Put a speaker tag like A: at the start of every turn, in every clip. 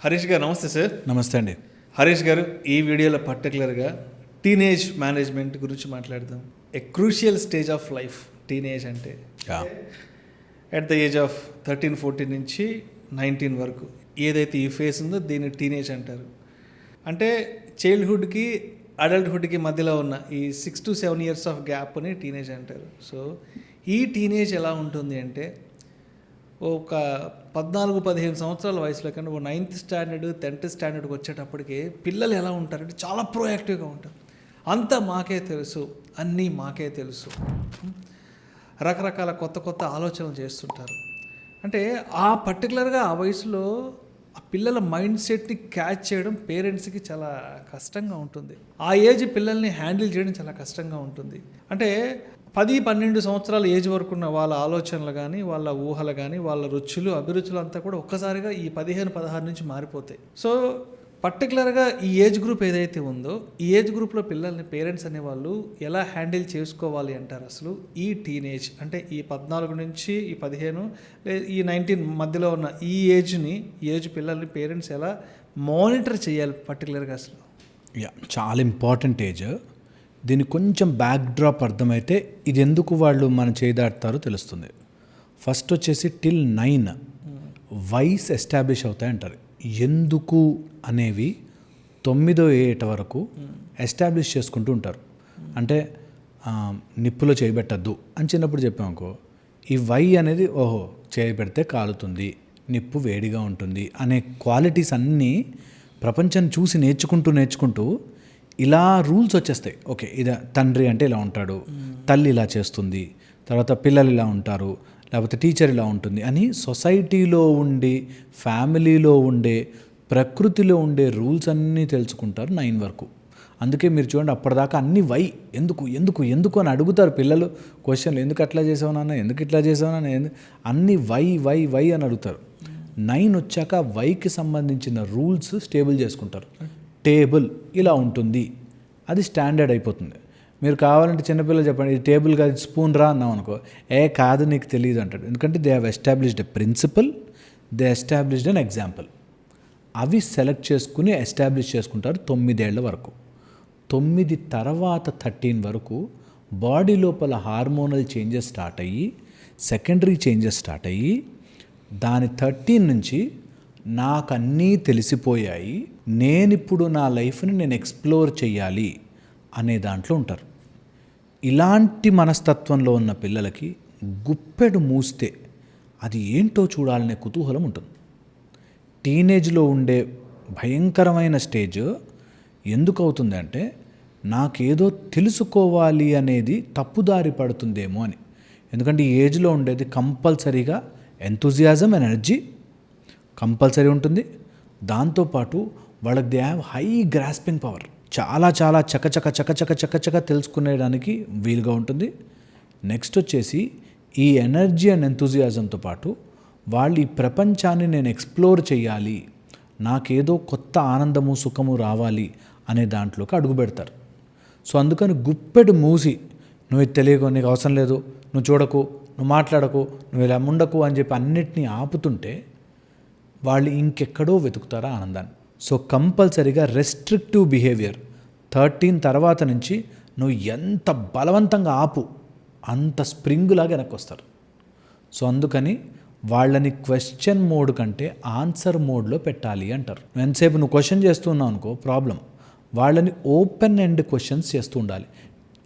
A: హరీష్ గారు నమస్తే సార్.
B: నమస్తే అండి.
A: హరీష్ గారు, ఈ వీడియోలో పర్టికులర్గా టీనేజ్ మేనేజ్మెంట్ గురించి మాట్లాడదాం. ఏ crucial stage of life teenage అంటే అట్ ద ఏజ్ ఆఫ్ 13-14 నుంచి 19 వరకు ఏదైతే ఈ ఫేజ్ ఉందో దీన్ని టీనేజ్ అంటారు. అంటే చైల్డ్హుడ్కి అడల్ట్హుడ్కి మధ్యలో ఉన్న ఈ 6 to 7 years ఆఫ్ గ్యాప్ని టీనేజ్ అంటారు. సో ఈ టీనేజ్ ఎలా ఉంటుంది అంటే ఒక 14-15 సంవత్సరాల వయసులో కానీ 9th స్టాండర్డ్ 10th స్టాండర్డ్కి వచ్చేటప్పటికి పిల్లలు ఎలా ఉంటారంటే చాలా ప్రోయాక్టివ్గా ఉంటారు. అంతా మాకే తెలుసు, అన్నీ మాకే తెలుసు, రకరకాల కొత్త కొత్త ఆలోచనలు చేస్తుంటారు. అంటే ఆ పర్టికులర్గా ఆ వయసులో ఆ పిల్లల మైండ్ సెట్ని క్యాచ్ చేయడం పేరెంట్స్కి చాలా కష్టంగా ఉంటుంది. ఆ ఏజ్ పిల్లల్ని హ్యాండిల్ చేయడం చాలా కష్టంగా ఉంటుంది. అంటే 10-12 సంవత్సరాల ఏజ్ వరకు ఉన్న వాళ్ళ ఆలోచనలు కానీ, వాళ్ళ ఊహలు కానీ, వాళ్ళ రుచులు అభిరుచులు అంతా కూడా ఒక్కసారిగా ఈ 15-16 నుంచి మారిపోతాయి. సో పర్టికులర్గా ఈ ఏజ్ గ్రూప్ ఏదైతే ఉందో ఈ ఏజ్ గ్రూప్లో పిల్లల్ని పేరెంట్స్ అనేవాళ్ళు ఎలా హ్యాండిల్ చేసుకోవాలి అంటారు. అసలు ఈ టీనేజ్ అంటే ఈ 14 నుంచి ఈ 15 ఈ 19 మధ్యలో ఉన్న ఈ ఏజ్ పిల్లల్ని పేరెంట్స్ ఎలా మానిటర్ చేయాలి పర్టికులర్గా అసలు?
B: చాలా ఇంపార్టెంట్ ఏజ్. దీనికి కొంచెం బ్యాక్ డ్రాప్ అర్థమైతే ఇది ఎందుకు వాళ్ళు మన చేదాడతారో తెలుస్తుంది. ఫస్ట్ వచ్చేసి till 9 వైస్ ఎస్టాబ్లిష్ అవుతాయి అంటారు. ఎందుకు అనేవి 9వ ఏట వరకు ఎస్టాబ్లిష్ చేసుకుంటూ ఉంటారు. అంటే నిప్పులో చేయబెట్టద్దు అని చిన్నప్పుడు చెప్పామనుకో, ఈ వై అనేది ఓహో చేయబెడితే కాలుతుంది, నిప్పు వేడిగా ఉంటుంది అనే క్వాలిటీస్ అన్నీ ప్రపంచాన్ని చూసి నేర్చుకుంటూ ఇలా రూల్స్ వచ్చేస్తాయి. ఓకే, ఇది తండ్రి అంటే ఇలా ఉంటాడు, తల్లి ఇలా చేస్తుంది, తర్వాత పిల్లలు ఇలా ఉంటారు, లేకపోతే టీచర్ ఇలా ఉంటుంది అని సొసైటీలో ఉండి, ఫ్యామిలీలో ఉండే, ప్రకృతిలో ఉండే రూల్స్ అన్నీ తెలుసుకుంటారు 9 వరకు. అందుకే మీరు చూడండి, అప్పటిదాకా అన్ని వై ఎందుకు ఎందుకు ఎందుకు అని అడుగుతారు పిల్లలు. క్వశ్చన్లు, ఎందుకు అట్లా చేసావు నాన్న, ఎందుకు ఇట్లా చేసావు నాన్న, అన్ని వై వై వై అని అడుగుతారు. 9 వచ్చాక వైకి సంబంధించిన రూల్స్ స్టేబుల్ చేసుకుంటారు. టేబుల్ ఇలా ఉంటుంది, అది స్టాండర్డ్ అయిపోతుంది. మీరు కావాలంటే చిన్నపిల్లలు చెప్పండి, ఇది టేబుల్ కాదు స్పూన్ రా అన్నాం అనుకో, కాదు నీకు తెలియదు అంటాడు. ఎందుకంటే they have established a principle, they established an example. అవి సెలెక్ట్ చేసుకుని ఎస్టాబ్లిష్ చేసుకుంటారు 9 ఏళ్ల వరకు. 9 తర్వాత 13 వరకు బాడీ లోపల హార్మోనల్ చేంజెస్ స్టార్ట్ అయ్యి, సెకండరీ చేంజెస్ స్టార్ట్ అయ్యి, దాని 13 నుంచి నాకు అన్నీ తెలిసిపోయాయి, నేనిప్పుడు నా లైఫ్ని నేను ఎక్స్ప్లోర్ చేయాలి అనే దాంట్లో ఉంటారు. ఇలాంటి మనస్తత్వంలో ఉన్న పిల్లలకి గుప్పెడు మూస్తే అది ఏంటో చూడాలనే కుతూహలం ఉంటుంది. టీనేజ్లో ఉండే భయంకరమైన స్టేజ్ ఎందుకు అవుతుంది అంటే, నాకేదో తెలుసుకోవాలి అనేది తప్పుదారి పడుతుందేమో అని. ఎందుకంటే ఈ ఏజ్లో ఉండేది కంపల్సరీగా ఎంతూజియాజం, ఎనర్జీ కంపల్సరీ ఉంటుంది. దాంతోపాటు వాళ్ళకి they have high grasping power, చాలా చాలా చకచక తెలుసుకునేడానికి వీలుగా ఉంటుంది. నెక్స్ట్ వచ్చేసి ఈ ఎనర్జీ అండ్ ఎంతూజియాజంతో పాటు వాళ్ళు ఈ ప్రపంచాన్ని నేను ఎక్స్ప్లోర్ చేయాలి, నాకేదో కొత్త ఆనందము సుఖము రావాలి అనే దాంట్లోకి అడుగు పెడతారు. సో అందుకని గుప్పెడు మూసి, నువ్వు ఇది తెలియకు, నీకు అవసరం లేదు, నువ్వు చూడకు, నువ్వు మాట్లాడకు, నువ్వు ఇలా ఉండకు అని చెప్పి అన్నిటినీ ఆపుతుంటే వాళ్ళు ఇంకెక్కడో వెతుకుతారా ఆనందాన్ని. సో కంపల్సరీగా రెస్ట్రిక్టివ్ బిహేవియర్ 13 తర్వాత నుంచి నువ్వు ఎంత బలవంతంగా ఆపు అంత స్ప్రింగ్ లాగా వెనక్కి వస్తారు. సో అందుకని వాళ్ళని క్వశ్చన్ మోడ్ కంటే ఆన్సర్ మోడ్లో పెట్టాలి అంటారు. ఎంతసేపు నువ్వు క్వశ్చన్ చేస్తున్నావు అనుకో ప్రాబ్లం, వాళ్ళని ఓపెన్ ఎండ్ క్వశ్చన్స్ చేస్తూ ఉండాలి.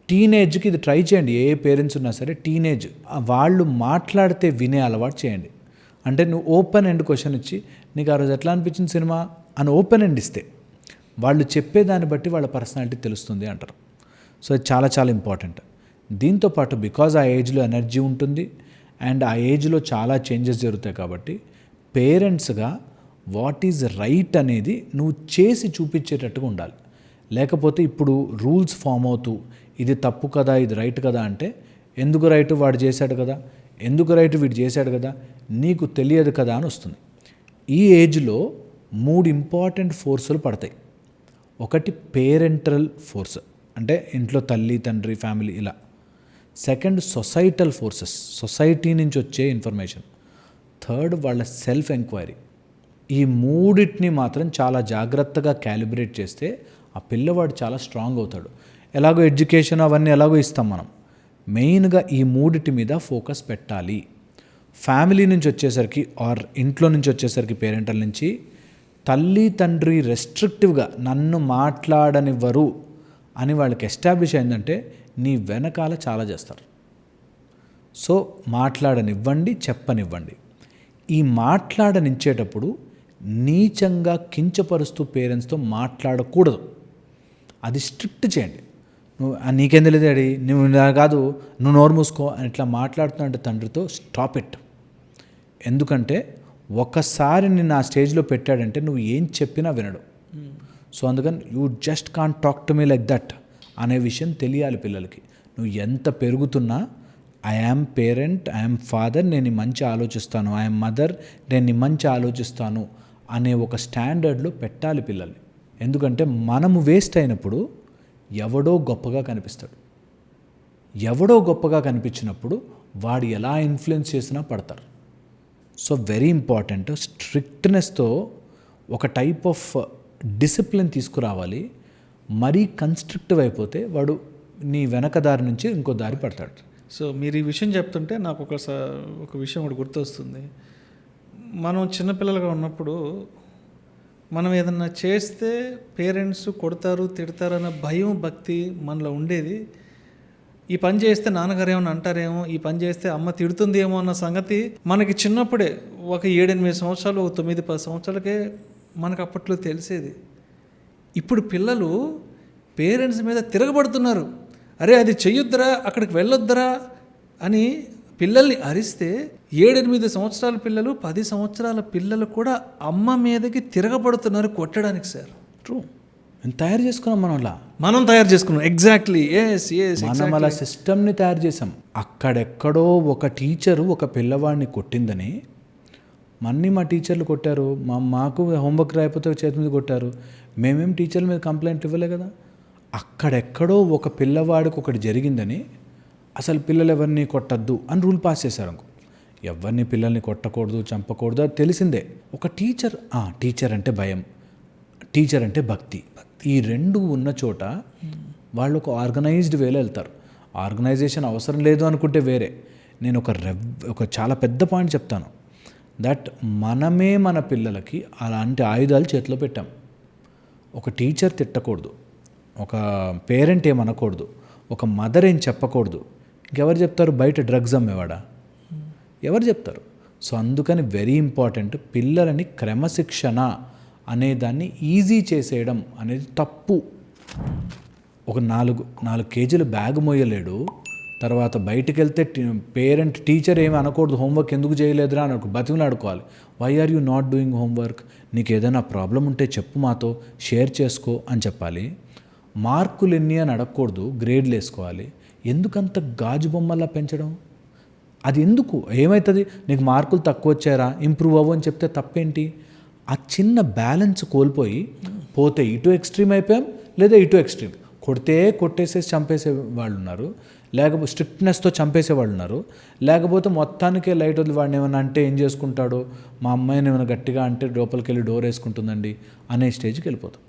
B: టీనేజ్కి ఇది ట్రై చేయండి, ఏ పేరెంట్స్ ఉన్నా సరే టీనేజ్ వాళ్ళు మాట్లాడితే వినే అలవాటు చేయండి. అంటే నువ్వు ఓపెన్ ఎండ్ క్వశ్చన్ ఇచ్చి, నీకు ఆ రోజు ఎట్లా అనిపించింది సినిమా అని ఓపెన్ ఎండ్ ఇస్తే వాళ్ళు చెప్పేదాన్ని బట్టి వాళ్ళ పర్సనాలిటీ తెలుస్తుంది అంటారు. సో ఇది చాలా చాలా ఇంపార్టెంట్. దీంతోపాటు బికాజ్ ఆ ఏజ్లో ఎనర్జీ ఉంటుంది అండ్ ఆ ఏజ్లో చాలా చేంజెస్ జరుగుతాయి కాబట్టి పేరెంట్స్గా వాట్ ఈజ్ రైట్ అనేది నువ్వు చేసి చూపించేటట్టుగా ఉండాలి. లేకపోతే ఇప్పుడు రూల్స్ ఫామ్ అవుతూ ఇది తప్పు కదా, ఇది రైట్ కదా అంటే, ఎందుకు రైట్ వాడు చేశాడు కదా, ఎందుకు రైట్ వీడు చేశాడు కదా, నీకు తెలియదు కదా అని వస్తుంది. ఈ ఏజ్లో 3 ఇంపార్టెంట్ ఫోర్సులు పడతాయి. ఒకటి పేరెంటల్ ఫోర్స్, అంటే ఇంట్లో తల్లి తండ్రి ఫ్యామిలీ ఇలా. సెకండ్ సొసైటల్ ఫోర్సెస్, సొసైటీ నుంచి వచ్చే ఇన్ఫర్మేషన్. థర్డ్ వాళ్ళ సెల్ఫ్ ఎంక్వైరీ, ఈ మూడిటిని మాత్రం చాలా జాగ్రత్తగా క్యాలిబ్రేట్ చేస్తే ఆ పిల్లవాడు చాలా స్ట్రాంగ్ అవుతాడు. ఎలాగో ఎడ్యుకేషన్ అవన్నీ ఎలాగో ఇస్తాం మనం, మెయిన్గా ఈ మూడిటి మీద ఫోకస్ పెట్టాలి. ఫ్యామిలీ నుంచి వచ్చేసరికి ఆర్ ఇంట్లో నుంచి వచ్చేసరికి పేరెంటల్ నుంచి తల్లి తండ్రి రెస్ట్రిక్టివ్గా నన్ను మాట్లాడనివ్వరు అని వాళ్ళకి ఎస్టాబ్లిష్ అయిందంటే నీ వెనకాల చాలా చేస్తారు. సో మాట్లాడనివ్వండి, చెప్పనివ్వండి. ఈ మాట్లాడనిచ్చేటప్పుడు నీచంగా కించపరుస్తూ పేరెంట్స్తో మాట్లాడకూడదు. అది స్ట్రిక్ట్ చేయండి. నువ్వు నీకేం తెలియదు డాడీ, నువ్వు ఇలా కాదు, నువ్వు నోరు మూసుకో అని ఇట్లా మాట్లాడుతున్నా అంటే తండ్రితో స్టాప్ ఇట్. ఎందుకంటే ఒకసారి నిన్ను ఆ స్టేజ్లో పెట్టాడంటే నువ్వు ఏం చెప్పినా వినడు. సో అందుకని you just can't talk to me like that అనే విషయం తెలియాలి పిల్లలకి. నువ్వు ఎంత పెరుగుతున్నా I am parent, I am father, నేను మంచి ఆలోచిస్తాను, ఐ యామ్ మదర్, నేను మంచి ఆలోచిస్తాను అనే ఒక స్టాండర్డ్లో పెట్టాలి పిల్లల్ని. ఎందుకంటే మనము వేస్ట్ అయినప్పుడు ఎవడో గొప్పగా కనిపిస్తాడు. ఎవడో గొప్పగా కనిపించినప్పుడు వాడు ఎలా ఇన్ఫ్లుయెన్స్ చేసినా పడతారు. సో వెరీ ఇంపార్టెంట్, స్ట్రిక్ట్నెస్తో ఒక టైప్ ఆఫ్ డిసిప్లిన్ తీసుకురావాలి. మరీ కన్స్ట్రిక్టివ్ అయిపోతే వాడు నీ వెనక దారి నుంచి ఇంకో దారి పడతాడు.
A: సో మీరు ఈ విషయం చెప్తుంటే నాకు ఒక విషయం ఒకటి గుర్తొస్తుంది. మనం చిన్నపిల్లలుగా ఉన్నప్పుడు మనం ఏదన్నా చేస్తే పేరెంట్స్ కొడతారు, తిడతారు అన్న భయం, భక్తి మనలో ఉండేది. ఈ పని చేస్తే నాన్నగారు ఏమన్నా అంటారేమో, ఈ పని చేస్తే అమ్మ తిడుతుందేమో అన్న సంగతి మనకి చిన్నప్పుడే ఒక 7-8 సంవత్సరాలు, 9-10 సంవత్సరాలకే మనకు అప్పట్లో తెలిసేది. ఇప్పుడు పిల్లలు పేరెంట్స్ మీద తిరగబడుతున్నారు. అరే అది చెయ్యొద్దురా, అక్కడికి వెళ్ళొద్దురా అని పిల్లల్ని అరిస్తే 7-8 సంవత్సరాల పిల్లలు, 10 సంవత్సరాల పిల్లలు కూడా అమ్మ మీదకి తిరగబడుతున్నారు కొట్టడానికి. సార్
B: ట్రూ, తయారు చేసుకున్నాం
A: మనం తయారు చేసుకున్నాం. ఎగ్జాక్ట్లీ,
B: మనం అలా సిస్టమ్ని తయారు చేసాం. అక్కడెక్కడో ఒక టీచరు ఒక పిల్లవాడిని కొట్టిందని మా టీచర్లు కొట్టారు, మాకు హోంవర్క్ రాయిపోతే చేతి మీద కొట్టారు, మేమేం టీచర్ల మీద కంప్లైంట్ ఇవ్వలే కదా. అక్కడెక్కడో ఒక పిల్లవాడికి ఒకటి జరిగిందని అసలు పిల్లలు ఎవరిని కొట్టద్దు అని రూల్ పాస్ చేశారు. ఎవరిని పిల్లల్ని కొట్టకూడదు, చంపకూడదు, అది తెలిసిందే. ఒక టీచర్ అంటే భయం, టీచర్ అంటే భక్తి, ఈ రెండు ఉన్న చోట వాళ్ళు ఒక ఆర్గనైజ్డ్ వేలో వెళ్తారు. ఆర్గనైజేషన్ అవసరం లేదు అనుకుంటే వేరే. నేను ఒక చాలా పెద్ద పాయింట్ చెప్తాను, దట్ మనమే మన పిల్లలకి అలాంటి ఆయుధాలు చేతిలో పెట్టాం. ఒక టీచర్ తిట్టకూడదు, ఒక పేరెంట్ ఏమనకూడదు, ఒక మదర్ ఏం చెప్పకూడదు. ఇంకెవరు చెప్తారు? బయట డ్రగ్స్ అమ్మేవాడా? ఎవరు చెప్తారు? సో అందుకని వెరీ ఇంపార్టెంట్, పిల్లలని క్రమశిక్షణ అనేదాన్ని ఈజీ చేసేయడం అనేది తప్పు. ఒక 4 కేజీల బ్యాగ్ మోయలేడు, తర్వాత బయటికి వెళ్తే పేరెంట్ టీచర్ ఏమి అనకూడదు, హోంవర్క్ ఎందుకు చేయలేదురా అని ఒక బతిమలు ఆడుకోవాలి. Why are you not doing homework, నీకు ఏదైనా ప్రాబ్లం ఉంటే చెప్పు, మాతో షేర్ చేసుకో అని చెప్పాలి. మార్కులు ఎన్ని అని అడగకూడదు, గ్రేడ్లు వేసుకోవాలి. ఎందుకంత గాజు బొమ్మలా పెంచడం? అది ఎందుకు? ఏమవుతుంది? నీకు మార్కులు తక్కువ వచ్చారా, ఇంప్రూవ్ అవ్వు అని చెప్తే తప్పేంటి? ఆ చిన్న బ్యాలెన్స్ కోల్పోయి పోతే ఇటు ఎక్స్ట్రీమ్ అయిపోయాం, లేదా ఇటు ఎక్స్ట్రీమ్. కొట్టేసేసి చంపేసే వాళ్ళు ఉన్నారు, లేకపోతే స్ట్రిక్ట్నెస్తో చంపేసే వాళ్ళు ఉన్నారు, లేకపోతే మొత్తానికే లైట్ వదిలి వాడిని ఏమైనా అంటే ఏం చేసుకుంటాడు, మా అమ్మాయిని ఏమైనా గట్టిగా అంటే లోపలికి వెళ్ళి డోర్ వేసుకుంటుందండి అనే స్టేజ్కి వెళ్ళిపోతాం.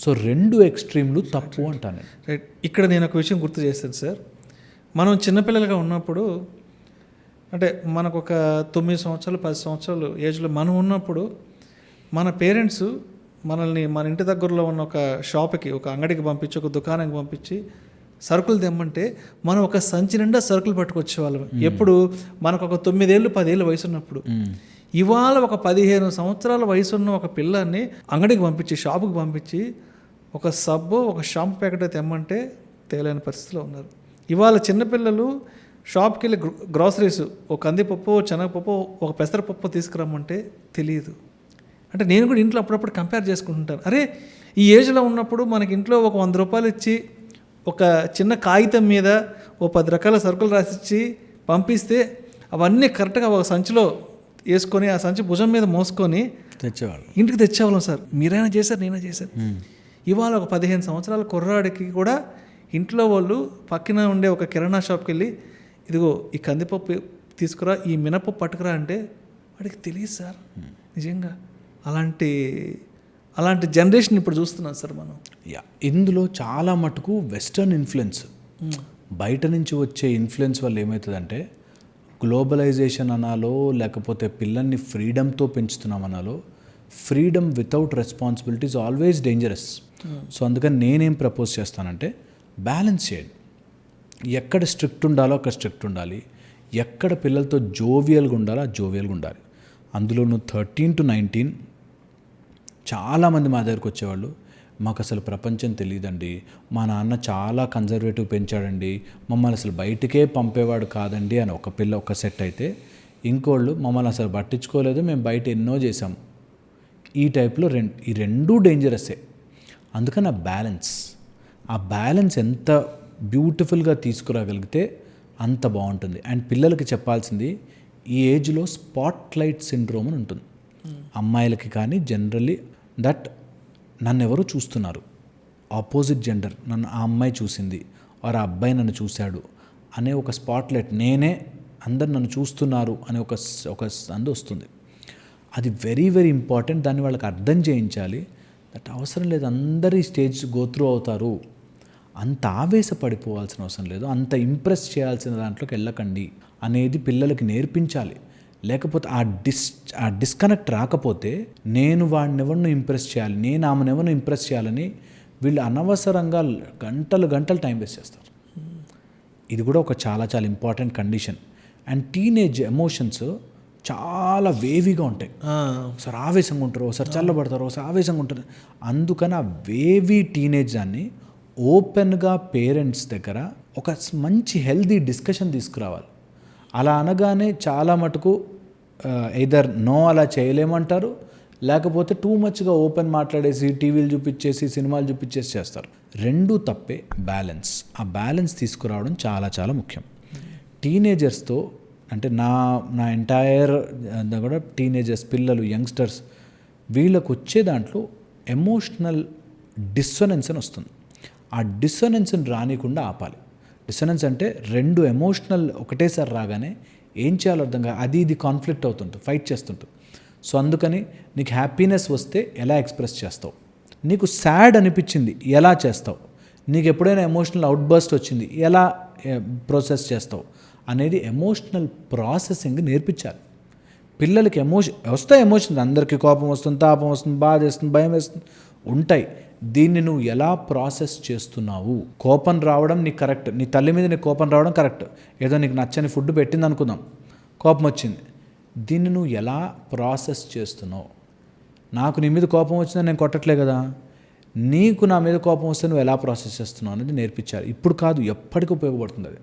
B: సో 2 ఎక్స్ట్రీమ్లు తప్పు అంటాను.
A: రైట్. ఇక్కడ నేను ఒక విషయం గుర్తు చేస్తాను సార్. మనం చిన్నపిల్లలుగా ఉన్నప్పుడు, అంటే మనకు ఒక 9 సంవత్సరాలు 10 సంవత్సరాలు ఏజ్లో మనం ఉన్నప్పుడు మన పేరెంట్స్ మనల్ని మన ఇంటి దగ్గరలో ఉన్న ఒక షాప్కి, ఒక అంగడికి పంపించి, ఒక దుకాణానికి పంపించి సరుకులు తెమ్మంటే మనం ఒక సంచి నిండా సరుకులు పట్టుకొచ్చేవాళ్ళం. ఎప్పుడు? మనకు ఒక 9 ఏళ్ళు 10 ఏళ్ళు వయసు ఉన్నప్పుడు. ఇవాళ ఒక 15 సంవత్సరాల వయసు ఉన్న ఒక పిల్లాన్ని అంగడికి పంపించి, షాపుకి పంపించి ఒక సబ్బు, ఒక షాంపూ ప్యాకెట్ తెమ్మంటే తేలేని పరిస్థితిలో ఉన్నారు. ఇవాళ చిన్నపిల్లలు షాప్కి వెళ్ళి గ్రాసరీస్, ఒక కందిపప్పు, శనగపప్పు, ఒక పెసరపప్పు తీసుకురమ్మంటే తెలియదు. అంటే నేను కూడా ఇంట్లో అప్పుడప్పుడు కంపేర్ చేసుకుంటుంటాను. అరే ఈ ఏజ్లో ఉన్నప్పుడు మనకి ఇంట్లో ఒక 100 రూపాయలు ఇచ్చి ఒక చిన్న కాగితం మీద ఓ 10 రకాల సరుకులు రాసిచ్చి పంపిస్తే అవన్నీ కరెక్ట్గా ఒక సంచిలో వేసుకొని ఆ సంచి భుజం మీద మోసుకొని
B: తెచ్చేవాళ్ళు,
A: ఇంటికి తెచ్చేవాళ్ళం సార్. మీరైనా చేశారు, నేనే చేశాను. ఇవాళ ఒక 15 సంవత్సరాల కుర్రాడికి కూడా ఇంట్లో వాళ్ళు పక్కన ఉండే ఒక కిరాణా షాప్కి వెళ్ళి ఇదిగో ఈ కందిపప్పు తీసుకురా, ఈ మినపప్పు పట్టుకురా అంటే వాడికి తెలియదు సార్. నిజంగా అలాంటి జనరేషన్ ఇప్పుడు చూస్తున్నాం సార్ మనం.
B: ఇందులో చాలా మటుకు వెస్టర్న్ ఇన్ఫ్లుయెన్స్, బయట నుంచి వచ్చే ఇన్ఫ్లుయెన్స్ వల్ల ఏమవుతుందంటే గ్లోబలైజేషన్ అనాలో లేకపోతే పిల్లల్ని ఫ్రీడమ్తో పెంచుతున్నాం అనాలో, freedom without responsibility is always dangerous. So అందుకని నేనేం ప్రపోజ్ చేస్తానంటే బ్యాలెన్స్ చేయండి. ఎక్కడ స్ట్రిక్ట్ ఉండాలో అక్కడ స్ట్రిక్ట్ ఉండాలి, ఎక్కడ పిల్లలతో జోవియల్గా ఉండాలో జోవియల్గా ఉండాలి. అందులోనూ 13 to 19 చాలామంది మా దగ్గరకు వచ్చేవాళ్ళు, మాకు అసలు ప్రపంచం తెలియదండి, మా నాన్న చాలా కన్జర్వేటివ్ పెంచాడండి, మమ్మల్ని అసలు బయటికే పంపేవాడు కాదండి అని ఒక సెట్ అయితే, ఇంకోళ్ళు మమ్మల్ని అసలు పట్టించుకోలేదు, మేము బయట ఎన్నో చేసాం. ఈ టైప్లో ఈ రెండూ డేంజరస్సే. అందుకని ఆ బ్యాలెన్స్ ఎంత బ్యూటిఫుల్గా తీసుకురాగలిగితే అంత బాగుంటుంది. అండ్ పిల్లలకి చెప్పాల్సింది, ఈ ఏజ్లో స్పాట్ లైట్ సిండ్రోమ్ అని ఉంటుంది అమ్మాయిలకి కానీ జనరల్లీ, దట్ నన్ను ఎవరో చూస్తున్నారు, ఆపోజిట్ జెండర్ నన్ను ఆ అమ్మాయి చూసింది ఆర్ ఆ అబ్బాయి నన్ను చూశాడు అనే ఒక స్పాట్ లైట్, నేనే అందరు నన్ను చూస్తున్నారు అనే ఒక సందు వస్తుంది. అది వెరీ వెరీ ఇంపార్టెంట్. దాన్ని వాళ్ళకి అర్థం చేయించాలి. దట్ అవసరం లేదు, అందరు ఈ స్టేజ్ గోత్రూ అవుతారు, అంత ఆవేశపడిపోవాల్సిన అవసరం లేదు, అంత ఇంప్రెస్ చేయాల్సిన దాంట్లోకి వెళ్ళకండి అనేది పిల్లలకి నేర్పించాలి. లేకపోతే ఆ డిస్కనెక్ట్ రాకపోతే నేను వాడినెవరిని ఇంప్రెస్ చేయాలి, నేను ఆమెనెవరిని ఇంప్రెస్ చేయాలని వీళ్ళు అనవసరంగా గంటలు టైం వేస్ట్ చేస్తారు. ఇది కూడా ఒక చాలా చాలా important condition. And teenage emotions చాలా వేవీగా ఉంటాయి. ఒకసారి ఆవేశంగా ఉంటారు, ఒకసారి చల్లబడతారు, ఒకసారి ఆవేశంగా ఉంటారు. అందుకని ఆ వేవీ టీనేజ్ దాన్ని ఓపెన్గా పేరెంట్స్ దగ్గర ఒక మంచి హెల్దీ డిస్కషన్ తీసుకురావాలి. అలా అనగానే చాలా మటుకు ఎయిదర్ నో అలా చేయలేమంటారు, లేకపోతే టూ మచ్గా ఓపెన్ మాట్లాడేసి టీవీలు చూపించేసి సినిమాలు చూపించేసి చేస్తారు. రెండూ తప్పే. ఆ బ్యాలెన్స్ తీసుకురావడం చాలా చాలా ముఖ్యం. టీనేజర్స్తో అంటే నా ఎంటైర్ కూడా టీనేజర్స్, పిల్లలు, యంగ్స్టర్స్, వీళ్ళకు వచ్చే దాంట్లో ఎమోషనల్ డిస్సొనెన్స్ అని వస్తుంది. ఆ డిస్సొనెన్స్ని రానికుండా ఆపాలి. డిస్సొనెన్స్ అంటే రెండు ఎమోషనల్ ఒకటేసారి రాగానే ఏం చేయాలో అర్థం కాదు, ఇది కాన్ఫ్లిక్ట్ అవుతుంటుంది, ఫైట్ చేస్తుంటుంది. సో అందుకని నీకు హ్యాపీనెస్ వస్తే ఎలా ఎక్స్ప్రెస్ చేస్తావు, నీకు సాడ్ అనిపించింది ఎలా చేస్తావు, నీకు ఎప్పుడైనా ఎమోషనల్ అవుట్బర్స్ట్ వచ్చింది ఎలా ప్రాసెస్ చేస్తావు అనేది ఎమోషనల్ ప్రాసెసింగ్ నేర్పించాలి పిల్లలకి. ఎమోషన్ అందరికీ కోపం వస్తుంది, తాపం వస్తుంది, బాధ వేస్తుంది, భయం వేస్తుంది, ఉంటాయి. దీన్ని నువ్వు ఎలా ప్రాసెస్ చేస్తున్నావు. కోపం రావడం నీకు కరెక్ట్, నీ తల్లి మీద నీకు కోపం రావడం కరెక్ట్. ఏదో నీకు నచ్చని ఫుడ్ పెట్టింది అనుకుందాం, కోపం వచ్చింది, దీన్ని నువ్వు ఎలా ప్రాసెస్ చేస్తున్నావు. నాకు నీ మీద కోపం వచ్చిందని నేను కొట్టట్లే కదా, నీకు నా మీద కోపం వస్తే నువ్వు ఎలా ప్రాసెస్ చేస్తున్నావు అనేది నేర్పించాలి. ఇప్పుడు కాదు, ఎప్పటికీ ఉపయోగపడుతుంది అది.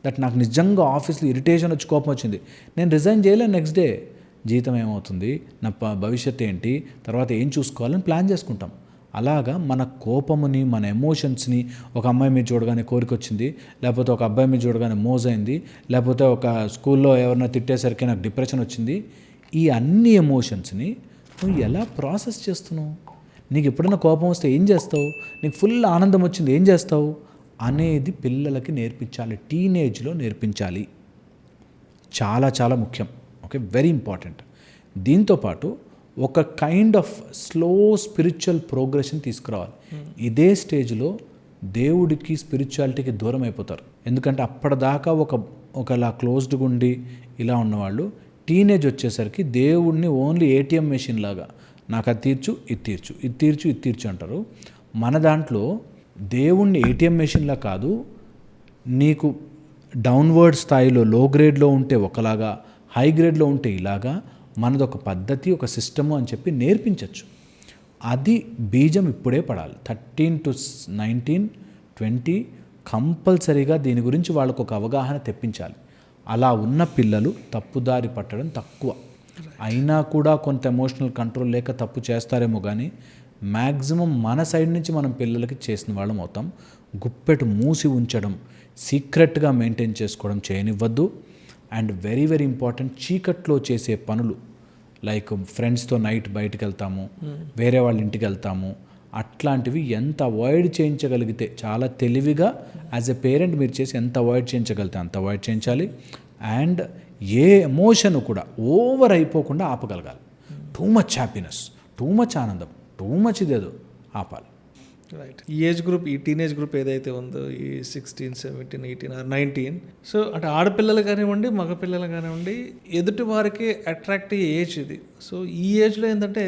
B: దట్ నాకు నిజంగా ఆఫీస్లో ఇరిటేషన్ వచ్చి కోపం వచ్చింది, నేను రిజైన్ చేయలేను, నెక్స్ట్ డే జీతం ఏమవుతుంది, నా భవిష్యత్తు ఏంటి, తర్వాత ఏం చూసుకోవాలని ప్లాన్ చేసుకుంటాం. అలాగా మన కోపముని, మన ఎమోషన్స్ని, ఒక అమ్మాయి మీద చూడగానే కోరిక వచ్చింది, లేకపోతే ఒక అబ్బాయి మీద చూడగానే మోజైంది, లేకపోతే ఒక స్కూల్లో ఎవరైనా తిట్టేసరికి నాకు డిప్రెషన్ వచ్చింది, ఈ అన్ని ఎమోషన్స్ని నువ్వు ఎలా ప్రాసెస్ చేస్తున్నావు. నీకు ఎప్పుడైనా కోపం వస్తే ఏం చేస్తావు, నీకు ఫుల్ ఆనందం వచ్చింది ఏం చేస్తావు అనేది పిల్లలకి నేర్పించాలి, టీనేజ్లో నేర్పించాలి. చాలా చాలా ముఖ్యం. Okay, very important. దీంతోపాటు ఒక kind of slow spiritual progression తీసుకురావాలి. ఇదే స్టేజ్లో దేవుడికి, స్పిరిచువాలిటీకి దూరం అయిపోతారు. ఎందుకంటే అప్పటిదాకా ఒకలా క్లోజ్డ్గా ఉండి ఇలా ఉన్నవాళ్ళు టీనేజ్ వచ్చేసరికి దేవుడిని ఓన్లీ ఏటీఎం మెషిన్ లాగా, నాకు అది తీర్చు, ఇది తీర్చు, ఇది తీర్చు, ఇది తీర్చు అంటారు. మన దాంట్లో దేవుణ్ణి ఏటీఎం మెషిన్లా కాదు, నీకు డౌన్వర్డ్ స్థాయిలో లో గ్రేడ్లో ఉంటే ఒకలాగా, హై గ్రేడ్లో ఉంటే ఇలాగా, మనదొక పద్ధతి, ఒక సిస్టము అని చెప్పి నేర్పించవచ్చు. అది బీజం ఇప్పుడే పడాలి. 13 to 19, 20 కంపల్సరీగా దీని గురించి వాళ్ళకు ఒక అవగాహన తెప్పించాలి. అలా ఉన్న పిల్లలు తప్పుదారి పట్టడం తక్కువ. అయినా కూడా కొంత ఎమోషనల్ కంట్రోల్ లేక తప్పు చేస్తారేమో కానీ మ్యాక్సిమం మన సైడ్ నుంచి మనం పిల్లలకి చేసిన వాళ్ళం అవుతాం. గుప్పెటు మూసి ఉంచడం, సీక్రెట్గా మెయింటైన్ చేసుకోవడం చేయనివ్వద్దు. అండ్ వెరీ వెరీ ఇంపార్టెంట్, చీకట్లో చేసే పనులు లైక్ ఫ్రెండ్స్తో నైట్ బయటకు వెళ్తాము, వేరే వాళ్ళ ఇంటికి వెళ్తాము, అట్లాంటివి ఎంత అవాయిడ్ చేయించగలిగితే, చాలా తెలివిగా యాజ్ ఎ పేరెంట్ మీరు చేసి ఎంత అవాయిడ్ చేయించగలిగితే అంత అవాయిడ్ చేయించాలి. అండ్ ఏ ఎమోషన్ కూడా ఓవర్ అయిపోకుండా ఆపగలగాలి. Too much happiness, too much ఆనందం, టూ మచ్ ఇదేదో ఆపాలి.
A: రైట్. ఈ ఏజ్ గ్రూప్, ఈ టీనేజ్ గ్రూప్ ఏదైతే ఉందో, ఈ 16, 17, 18 ఆర్ 19, సో అంటే ఆడపిల్లలు కానివ్వండి, మగపిల్లలు కానివ్వండి, ఎదుటి వారికి అట్రాక్ట్ అయ్యే ఏజ్ ఇది. సో ఈ ఏజ్లో ఏంటంటే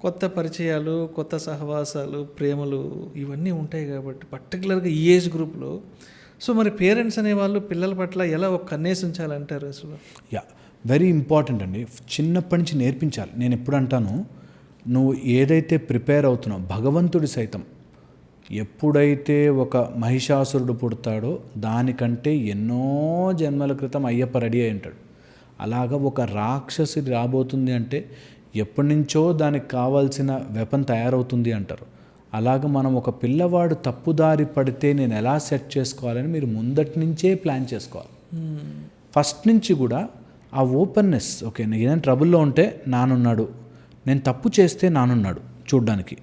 A: కొత్త పరిచయాలు, కొత్త సహవాసాలు, ప్రేమలు ఇవన్నీ ఉంటాయి కాబట్టి పర్టికులర్గా ఈ ఏజ్ గ్రూప్లో సో మరి పేరెంట్స్ అనేవాళ్ళు పిల్లల పట్ల ఎలా ఒక కన్నేసి ఉంచాలంటారు అసలు?
B: యా, వెరీ ఇంపార్టెంట్ అండి. చిన్నప్పటి నుంచి నేర్పించాలి. నేను ఎప్పుడు అంటాను, నువ్వు ఏదైతే ప్రిపేర్ అవుతున్నావు, భగవంతుడి సైతం ఎప్పుడైతే ఒక మహిషాసురుడు పుడతాడో దానికంటే ఎన్నో జన్మల క్రితం అయ్యప్ప రెడీ అయి ఉంటాడు. అలాగా ఒక రాక్షసి రాబోతుంది అంటే ఎప్పటి నుంచో దానికి కావాల్సిన వెపన్ తయారవుతుంది అంటారు. అలాగ మనం ఒక పిల్లవాడు తప్పుదారి పడితే నేను ఎలా సెట్ చేసుకోవాలని మీరు ముందటి నుంచే ప్లాన్ చేసుకోవాలి. ఫస్ట్ నుంచి కూడా ఆ ఓపెన్నెస్, ఓకే నేను ఏదైనా ట్రబుల్లో ఉంటే నానున్నాడు, నేను తప్పు చేస్తే నానున్నాడు చూడ్డానికి,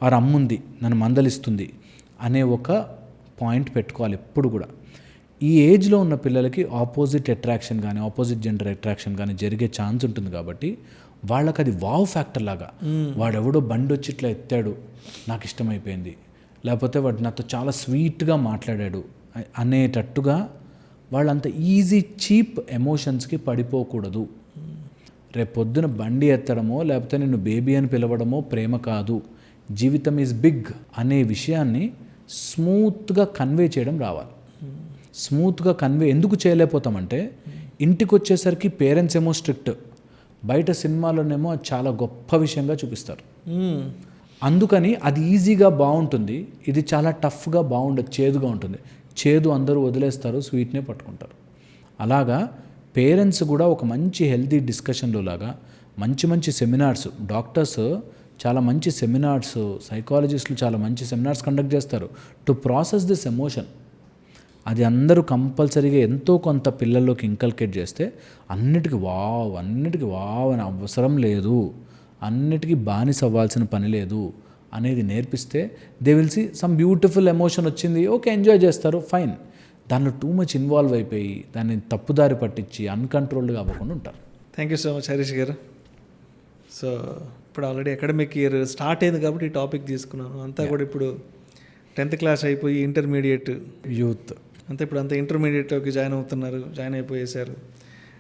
B: వారు అమ్ముంది నన్ను మందలిస్తుంది అనే ఒక పాయింట్ పెట్టుకోవాలి ఎప్పుడు కూడా. ఈ ఏజ్లో ఉన్న పిల్లలకి ఆపోజిట్ అట్రాక్షన్ కానీ, ఆపోజిట్ జెండర్ అట్రాక్షన్ కానీ జరిగే ఛాన్స్ ఉంటుంది కాబట్టి వాళ్ళకి అది వావ్ ఫ్యాక్టర్ లాగా, వాడెవడో బండి వచ్చి ఇట్లా ఎత్తాడు నాకు ఇష్టమైపోయింది, లేకపోతే వాడు నాతో చాలా స్వీట్గా మాట్లాడాడు అనేటట్టుగా వాళ్ళంత ఈజీ చీప్ ఎమోషన్స్కి పడిపోకూడదు. రేపు పొద్దున బండి ఎత్తడమో లేకపోతే నిన్ను బేబీ అని పిలవడమో ప్రేమ కాదు, జీవితం ఈజ్ బిగ్ అనే విషయాన్ని స్మూత్గా కన్వే చేయడం రావాలి. స్మూత్గా కన్వే ఎందుకు చేయలేకపోతామంటే ఇంటికి వచ్చేసరికి పేరెంట్స్ ఏమో స్ట్రిక్ట్, బయట సినిమాలోనేమో అది చాలా గొప్ప విషయంగా చూపిస్తారు. అందుకని అది ఈజీగా బాగుంటుంది, ఇది చాలా టఫ్గా బాగుండదు, చేదుగా ఉంటుంది. చేదు అందరూ వదిలేస్తారు, స్వీట్నే పట్టుకుంటారు. అలాగా పేరెంట్స్ కూడా ఒక మంచి హెల్తీ డిస్కషన్లో లాగా మంచి మంచి సెమినార్స్, డాక్టర్స్ చాలా మంచి సెమినార్స్, సైకాలజిస్టులు చాలా మంచి సెమినార్స్ కండక్ట్ చేస్తారు టు ప్రాసెస్ దిస్ ఎమోషన్. అది అందరూ కంపల్సరీగా ఎంతో కొంత పిల్లల్లోకి ఇంకల్కేట్ చేస్తే అన్నిటికీ వావ్ అని అవసరం లేదు, అన్నిటికీ బానిస అవ్వాల్సిన పని లేదు అనేది నేర్పిస్తే they will see some beautiful emotion వచ్చింది, ఓకే ఎంజాయ్ చేస్తారు, ఫైన్. దానిలో టూ మచ్ ఇన్వాల్వ్ అయిపోయి దాన్ని తప్పుదారి పట్టించి అన్కంట్రోల్డ్గా అవ్వకుండా ఉంటారు.
A: Thank you so much Harish గారు. సో ఇప్పుడు ఆల్రెడీ అకాడమిక్ ఇయర్ స్టార్ట్ అయింది కాబట్టి ఈ టాపిక్ తీసుకున్నాను. అంతా కూడా ఇప్పుడు 10th క్లాస్ అయిపోయి ఇంటర్మీడియట్
B: యూత్
A: అంతా ఇప్పుడు అంతా ఇంటర్మీడియట్లోకి జాయిన్ అయిపోయేశారు.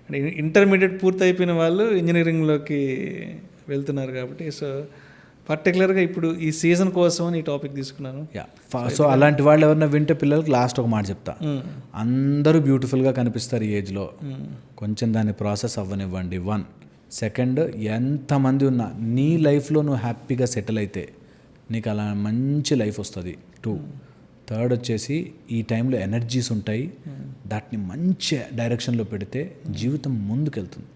A: అంటే ఇంటర్మీడియట్ పూర్తి అయిపోయిన వాళ్ళు ఇంజనీరింగ్లోకి వెళ్తున్నారు కాబట్టి సో పర్టికులర్గా ఇప్పుడు ఈ సీజన్ కోసం ఈ టాపిక్ తీసుకున్నాను.
B: సో అలాంటి వాళ్ళు ఎవరైనా వింటే పిల్లలకి లాస్ట్ ఒక మాట చెప్తా, అందరూ బ్యూటిఫుల్గా కనిపిస్తారు ఈ ఏజ్లో, కొంచెం దాన్ని ప్రాసెస్ అవ్వనివ్వండి. 1 సెకండ్, ఎంతమంది ఉన్నా నీ లైఫ్లో నువ్వు హ్యాపీగా సెటిల్ అయితే నీకు అలా మంచి లైఫ్ వస్తుంది. 2 థర్డ్ వచ్చేసి ఈ టైంలో ఎనర్జీస్ ఉంటాయి, దాటిని మంచి డైరెక్షన్లో పెడితే జీవితం ముందుకెళ్తుంది,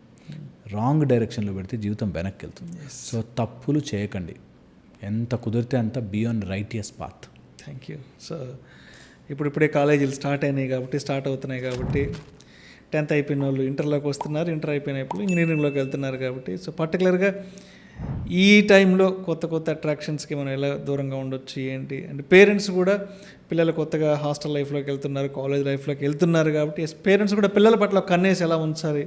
B: రాంగ్ డైరెక్షన్లో పెడితే జీవితం వెనక్కి వెళ్తుంది. సో తప్పులు చేయకండి, ఎంత కుదిరితే అంత be on righteous path.
A: Thank you. So ఇప్పుడే కాలేజీలు స్టార్ట్ అవుతున్నాయి కాబట్టి 10th అయిపోయిన వాళ్ళు ఇంటర్లోకి వస్తున్నారు, ఇంటర్ అయిపోయిన వాళ్ళు ఇంజనీరింగ్లోకి వెళ్తున్నారు కాబట్టి సో పర్టికులర్గా ఈ టైంలో కొత్త అట్రాక్షన్స్కి మనం ఎలా దూరంగా ఉండొచ్చు ఏంటి అంటే పేరెంట్స్ కూడా పిల్లలు కొత్తగా హాస్టల్ లైఫ్లోకి వెళ్తున్నారు, కాలేజ్ లైఫ్లోకి వెళ్తున్నారు కాబట్టి పేరెంట్స్ కూడా పిల్లల పట్ల కన్నేసి ఎలా ఉంచాలి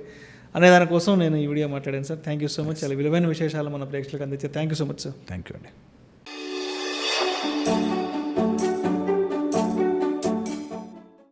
A: అనే దానికోసం నేను ఈ వీడియో మాట్లాడాను sir. Thank you so much. చాలా విలువైన విశేషాలు మన ప్రేక్షకులకు అందించే thank you so much sir.
B: Thank you అండి.